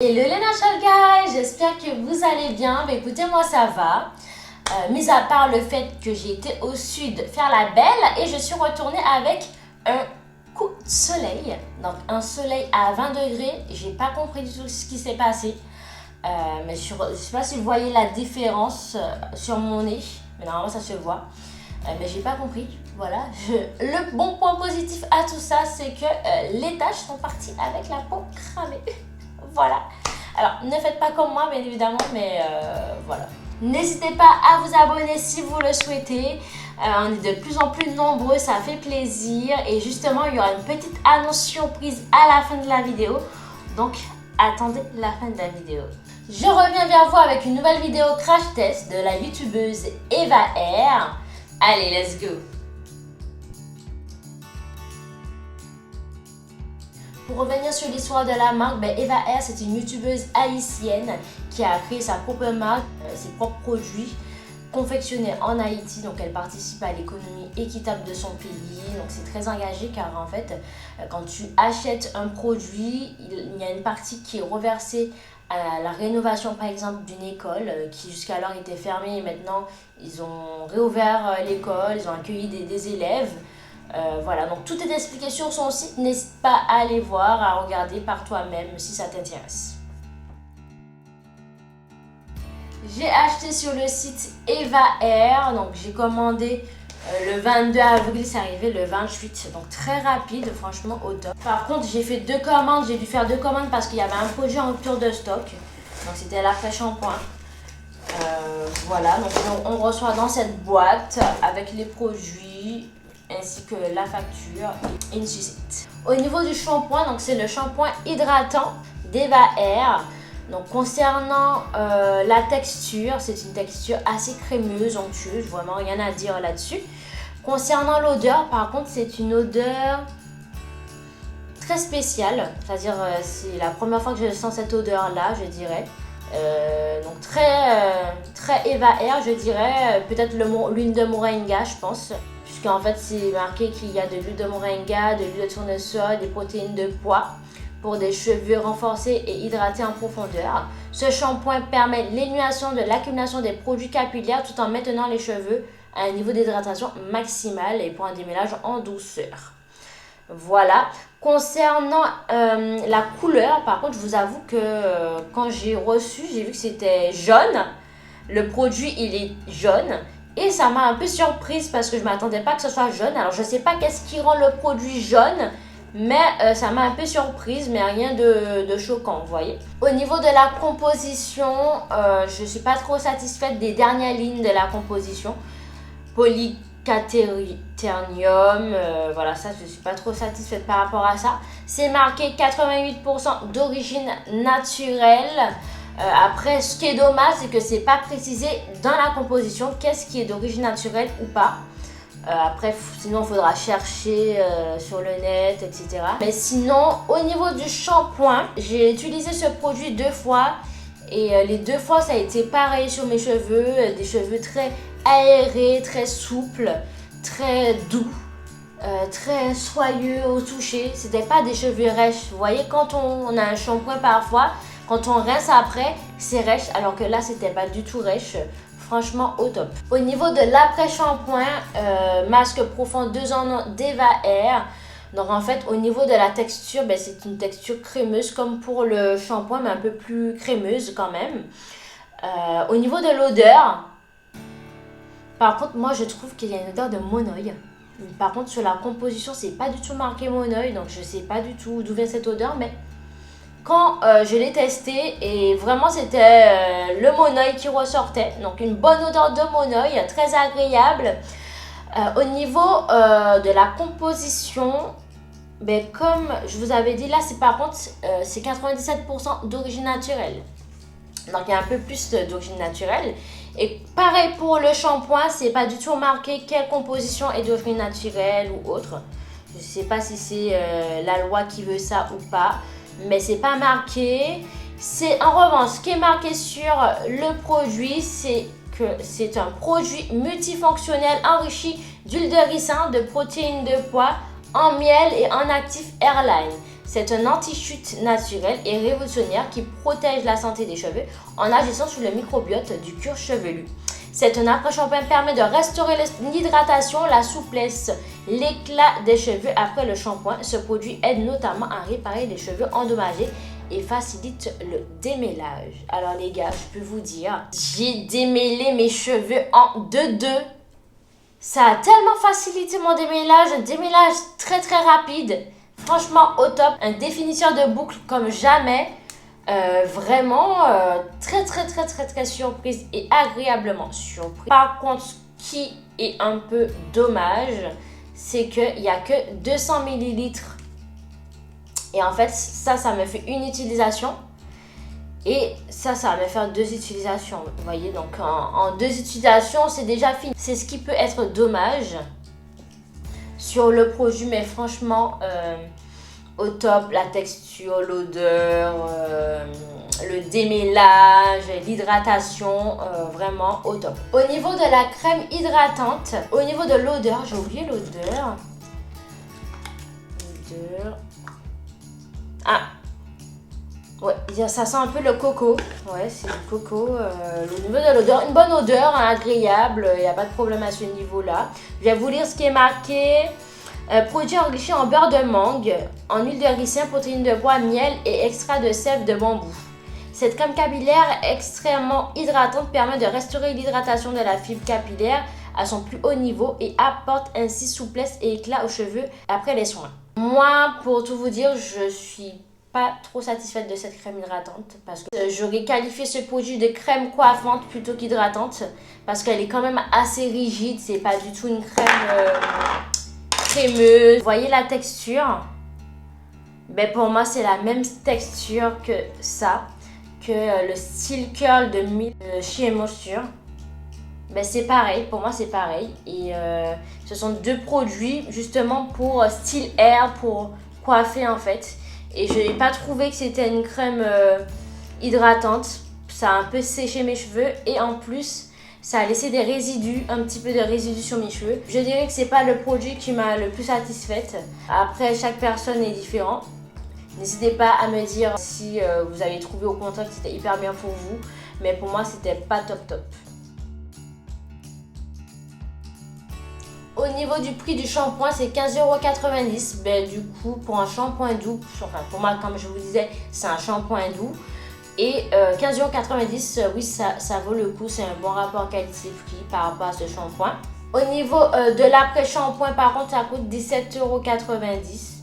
Hello les natural guys, j'espère que vous allez bien. Écoutez, moi ça va. Mis à part le fait que j'ai été au sud faire la belle et je suis retournée avec un coup de soleil. Donc un soleil à 20 degrés. J'ai pas compris du tout ce qui s'est passé. Mais je sais pas si vous voyez la différence sur mon nez. Mais normalement ça se voit. Mais j'ai pas compris. Voilà. Le bon point positif à tout ça, c'est que les taches sont parties avec la peau cramée. Voilà. Alors, ne faites pas comme moi, bien évidemment, mais voilà. N'hésitez pas à vous abonner si vous le souhaitez. On est de plus en plus nombreux, ça fait plaisir. Et justement, il y aura une petite annonce surprise à la fin de la vidéo. Donc, attendez la fin de la vidéo. Je reviens vers vous avec une nouvelle vidéo crash test de la youtubeuse Eva R. Allez, let's go! Pour revenir sur l'histoire de la marque, Eva R, c'est une youtubeuse haïtienne qui a créé sa propre marque, ses propres produits confectionnés en Haïti. Donc elle participe à l'économie équitable de son pays. Donc c'est très engagé car en fait, quand tu achètes un produit, il y a une partie qui est reversée à la rénovation par exemple d'une école qui jusqu'alors était fermée et maintenant ils ont réouvert l'école, ils ont accueilli des élèves. Voilà, donc tout est expliqué sur son site. N'hésite pas à aller voir, à regarder par toi-même si ça t'intéresse. J'ai acheté sur le site Eva R. Donc j'ai commandé le 22 avril, c'est arrivé le 28. Donc très rapide, franchement au top. Par contre, j'ai fait deux commandes. J'ai dû faire deux commandes parce qu'il y avait un produit en rupture de stock. Donc c'était l'après-shampoing. Voilà, donc on reçoit dans cette boîte avec les produits ainsi que la facture et une sucette. Au niveau du shampoing, donc c'est le shampoing hydratant d'Eva R. Donc concernant la texture, c'est une texture assez crémeuse, onctueuse, vraiment rien à dire là-dessus. Concernant l'odeur, par contre, c'est une odeur très spéciale, c'est-à-dire c'est la première fois que je sens cette odeur-là, je dirais. Donc très Eva R, je dirais, peut-être l'huile de moringa, je pense. Puisqu'en fait, c'est marqué qu'il y a de l'huile de moringa, de l'huile de tournesol, des protéines de pois pour des cheveux renforcés et hydratés en profondeur. Ce shampoing permet l'élimination de l'accumulation des produits capillaires tout en maintenant les cheveux à un niveau d'hydratation maximal et pour un démêlage en douceur. Voilà. Concernant la couleur, par contre, je vous avoue que quand j'ai reçu, j'ai vu que c'était jaune. Le produit, il est jaune. Et ça m'a un peu surprise parce que je ne m'attendais pas que ce soit jaune. Alors, je ne sais pas qu'est-ce qui rend le produit jaune. Mais ça m'a un peu surprise, mais rien de choquant, vous voyez. Au niveau de la composition, je ne suis pas trop satisfaite des dernières lignes de la composition. Polyquaternium, voilà, ça je ne suis pas trop satisfaite par rapport à ça. C'est marqué 88% d'origine naturelle. Après, ce qui est dommage, c'est que c'est pas précisé dans la composition qu'est-ce qui est d'origine naturelle ou pas. Après, sinon, il faudra chercher sur le net, etc. Mais sinon, au niveau du shampoing, j'ai utilisé ce produit 2 fois. Et les 2 fois, ça a été pareil sur mes cheveux. Des cheveux très aérés, très souples, très doux, très soyeux au toucher. C'était pas des cheveux rêches. Vous voyez, quand on a un shampoing parfois, quand on rince après, c'est rêche. Alors que là, c'était pas du tout rêche. Franchement, au top. Au niveau de l'après-shampoing, masque profond 2 en 1 d'Eva R. Donc en fait, au niveau de la texture, c'est une texture crémeuse comme pour le shampoing, mais un peu plus crémeuse quand même. Au niveau de l'odeur, par contre, moi je trouve qu'il y a une odeur de monoeil. Par contre, sur la composition, c'est pas du tout marqué monoeil, donc je sais pas du tout d'où vient cette odeur, mais quand je l'ai testé, et vraiment c'était le monoeil qui ressortait. Donc une bonne odeur de monoeil, très agréable. Au niveau de la composition, comme je vous avais dit, là c'est par contre c'est 97% d'origine naturelle. Donc il y a un peu plus d'origine naturelle. Et pareil pour le shampoing, c'est pas du tout marqué quelle composition est d'origine naturelle ou autre. Je sais pas si c'est la loi qui veut ça ou pas. Mais c'est pas marqué. C'est en revanche, ce qui est marqué sur le produit, c'est que c'est un produit multifonctionnel enrichi d'huile de ricin, de protéines de pois, en miel et en actif airline. C'est un anti-chute naturel et révolutionnaire qui protège la santé des cheveux en agissant sur le microbiote du cuir chevelu. C'est un après-shampoing permet de restaurer l'hydratation, la souplesse, l'éclat des cheveux après le shampoing. Ce produit aide notamment à réparer les cheveux endommagés et facilite le démêlage. Alors les gars, je peux vous dire, j'ai démêlé mes cheveux en 2-2. Ça a tellement facilité mon démêlage, un démêlage très très rapide. Franchement au top, un définisseur de boucle comme jamais. Vraiment très surprise et agréablement surprise. Par contre, ce qui est un peu dommage, c'est qu'il n'y a que 200 ml. Et en fait, ça me fait une utilisation. Et ça va me faire 2 utilisations. Vous voyez, donc en 2 utilisations, c'est déjà fini. C'est ce qui peut être dommage sur le produit, mais franchement, au top, la texture, l'odeur, le démêlage, l'hydratation, vraiment au top. Au niveau de la crème hydratante, au niveau de l'odeur, j'ai oublié l'odeur. Ah, ouais, ça sent un peu le coco. Ouais, c'est du coco. Au niveau de l'odeur, une bonne odeur, hein, agréable. Il n'y a pas de problème à ce niveau-là. Je vais vous lire ce qui est marqué. Produit enrichi en beurre de mangue, en huile de ricin, protéines de bois, miel et extrait de sève de bambou. Cette crème capillaire extrêmement hydratante permet de restaurer l'hydratation de la fibre capillaire à son plus haut niveau et apporte ainsi souplesse et éclat aux cheveux après les soins. Moi, pour tout vous dire, je suis pas trop satisfaite de cette crème hydratante parce que j'aurais qualifié ce produit de crème coiffante plutôt qu'hydratante parce qu'elle est quand même assez rigide, c'est pas du tout une crème crémeuse. Vous voyez la texture? Ben pour moi c'est la même texture que ça, que le Style Curl de chez Moisture. Ben c'est pareil, pour moi c'est pareil. Et ce sont 2 produits justement pour style air, pour coiffer en fait. Et je n'ai pas trouvé que c'était une crème hydratante. Ça a un peu séché mes cheveux et en plus ça a laissé des résidus, un petit peu de résidus sur mes cheveux. Je dirais que c'est pas le produit qui m'a le plus satisfaite. Après, chaque personne est différente. N'hésitez pas à me dire si vous avez trouvé au contraire que c'était hyper bien pour vous. Mais pour moi, c'était pas top. Au niveau du prix du shampoing, c'est 15,90 €. Ben, du coup, pour un shampoing doux, enfin pour moi, comme je vous disais, c'est un shampoing doux. Et 15,90 €, oui, ça vaut le coup. C'est un bon rapport qualité-prix par rapport à ce shampoing. Au niveau de l'après-shampoing, par contre, ça coûte 17,90 €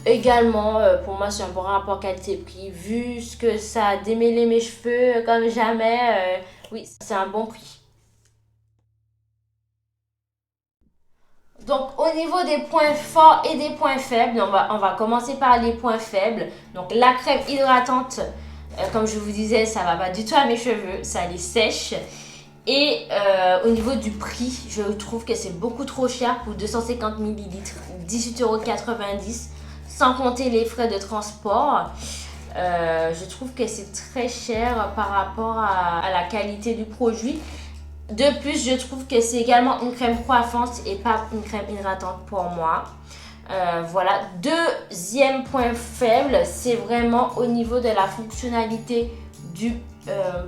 également. Pour moi, c'est un bon rapport qualité-prix. Vu ce que ça a démêlé mes cheveux comme jamais, oui, c'est un bon prix. Donc, au niveau des points forts et des points faibles, on va commencer par les points faibles. Donc, la crème hydratante, comme je vous disais, ça va pas du tout à mes cheveux, ça les sèche. Et au niveau du prix, je trouve que c'est beaucoup trop cher pour 250 ml, 18,90 €, sans compter les frais de transport. Je trouve que c'est très cher par rapport à la qualité du produit. De plus, je trouve que c'est également une crème coiffante et pas une crème hydratante pour moi. Voilà. Deuxième point faible, c'est vraiment au niveau de la fonctionnalité du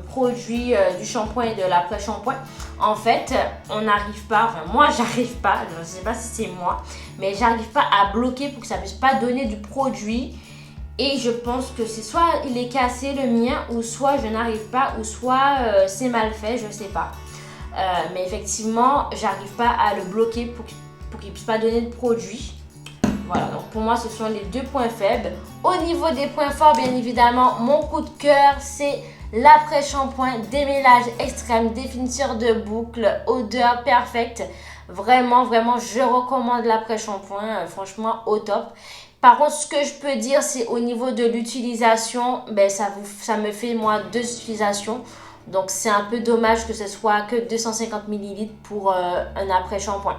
produit, du shampoing et de l'après-shampoing. En fait, on n'arrive pas, enfin moi j'arrive pas, je ne sais pas si c'est moi, mais j'arrive pas à bloquer pour que ça ne puisse pas donner du produit. Et je pense que c'est soit il est cassé le mien, ou soit je n'arrive pas, ou soit c'est mal fait, je ne sais pas. Mais effectivement, j'arrive pas à le bloquer pour qu'il puisse pas donner de produit. Voilà, donc pour moi, ce sont les 2 points faibles. Au niveau des points forts, bien évidemment, mon coup de cœur, c'est l'après-shampoing, démêlage extrême, définisseur de boucle, odeur parfaite. Vraiment, je recommande l'après-shampoing, franchement, au top. Par contre, ce que je peux dire, c'est au niveau de l'utilisation, ben, ça me fait, moi, 2 utilisations. Donc, c'est un peu dommage que ce soit que 250 ml pour un après-shampoing.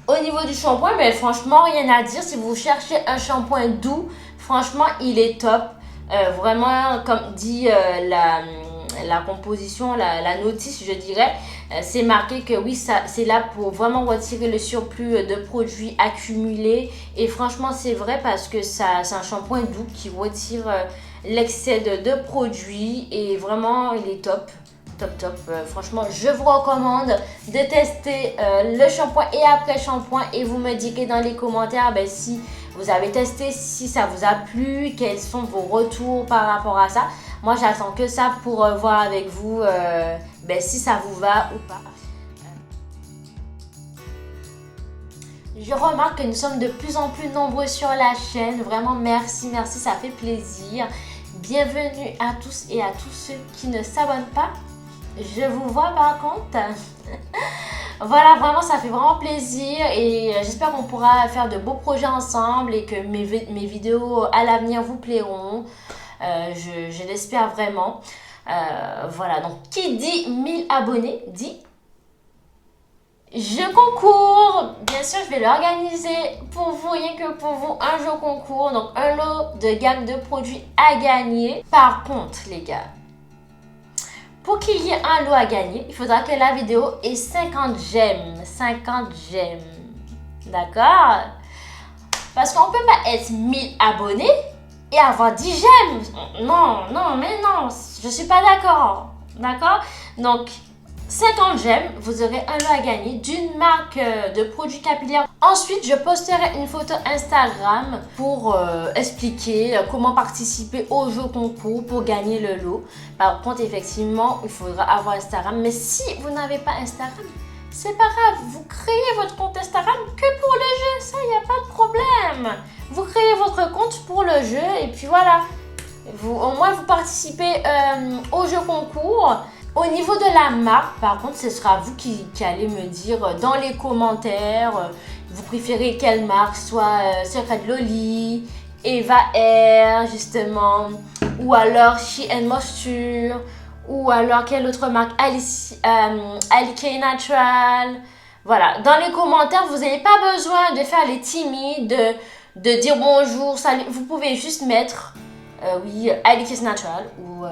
Au niveau du shampoing, ben, franchement, rien à dire. Si vous cherchez un shampoing doux, franchement, il est top. Vraiment, comme dit la composition, la notice, je dirais, c'est marqué que oui, c'est là pour vraiment retirer le surplus de produits accumulés. Et franchement, c'est vrai parce que c'est un shampoing doux qui retire l'excès de produits. Et vraiment, il est top. Top. Franchement, je vous recommande de tester le shampoing et après shampoing. Et vous me direz dans les commentaires si vous avez testé, si ça vous a plu, quels sont vos retours par rapport à ça. Moi, j'attends que ça pour voir avec vous si ça vous va ou pas. Je remarque que nous sommes de plus en plus nombreux sur la chaîne. Vraiment, merci, ça fait plaisir. Bienvenue à tous et à tous ceux qui ne s'abonnent pas. Je vous vois par contre. Voilà, vraiment, ça fait vraiment plaisir et j'espère qu'on pourra faire de beaux projets ensemble et que mes vidéos à l'avenir vous plairont. Je l'espère vraiment. Voilà, donc qui dit 1000 abonnés dit jeu concours. Bien sûr, je vais l'organiser pour vous, rien que pour vous, un jeu concours. Donc un lot de gamme de produits à gagner. Par contre, les gars, pour qu'il y ait un lot à gagner, il faudra que la vidéo ait 50 j'aime. 50 j'aime. D'accord? Parce qu'on ne peut pas être 1000 abonnés et avoir 10 j'aime. Non, mais non. Je ne suis pas d'accord. D'accord? Donc, 50 j'aime, vous aurez un lot à gagner d'une marque de produits capillaires. Ensuite, je posterai une photo Instagram pour expliquer comment participer au jeu concours pour gagner le lot. Par contre, effectivement, il faudra avoir Instagram. Mais si vous n'avez pas Instagram, c'est pas grave. Vous créez votre compte Instagram que pour le jeu. Ça, il n'y a pas de problème. Vous créez votre compte pour le jeu et puis voilà. Au moins, vous participez au jeu concours. Au niveau de la marque, par contre, ce sera vous qui allez me dire dans les commentaires, vous préférez quelle marque, soit Secret Loli, Eva Air, justement, ou alors She & Moisture, ou alors quelle autre marque, Alikay Natural. Voilà, dans les commentaires, vous n'avez pas besoin de faire les timides, de dire bonjour, salut. Vous pouvez juste mettre, oui, Alikay Natural ou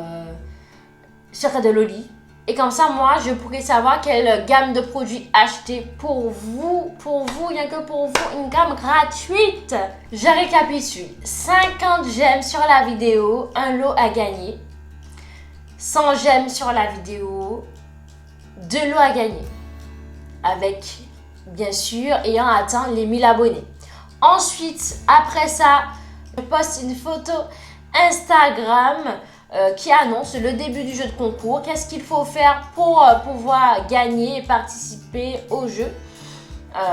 Secret de Loli. Et comme ça, moi, je pourrais savoir quelle gamme de produits acheter pour vous, rien que pour vous, une gamme gratuite. Je récapitule. 50 j'aime sur la vidéo, un lot à gagner. 100 j'aime sur la vidéo, 2 lots à gagner. Avec, bien sûr, ayant atteint les 1000 abonnés. Ensuite, après ça, je poste une photo Instagram qui annonce le début du jeu de concours. Qu'est-ce qu'il faut faire pour pouvoir gagner et participer au jeu.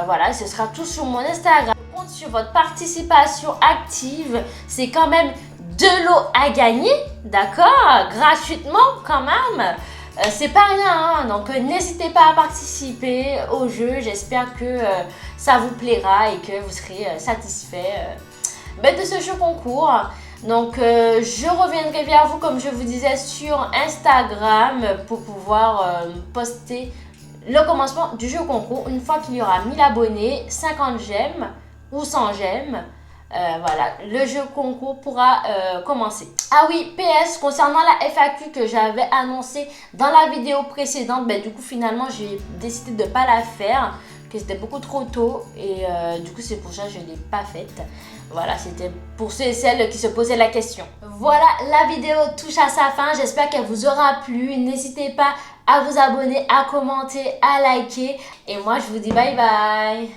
Voilà, ce sera tout sur mon Instagram. Je compte sur votre participation active. C'est quand même 2 lots à gagner, d'accord? Gratuitement quand même. C'est pas rien, hein? Donc n'hésitez pas à participer au jeu. J'espère que ça vous plaira et que vous serez satisfait de ce jeu concours. Donc je reviendrai vers vous, comme je vous disais, sur Instagram pour pouvoir poster le commencement du jeu concours. Une fois qu'il y aura 1000 abonnés, 50 j'aime ou 100 j'aime, voilà, le jeu concours pourra commencer. Ah oui, PS, concernant la FAQ que j'avais annoncée dans la vidéo précédente, du coup finalement j'ai décidé de ne pas la faire, que c'était beaucoup trop tôt et du coup c'est pour ça que je ne l'ai pas faite. Voilà, c'était pour ceux et celles qui se posaient la question. Voilà, la vidéo touche à sa fin. J'espère qu'elle vous aura plu. N'hésitez pas à vous abonner, à commenter, à liker. Et moi, je vous dis bye bye.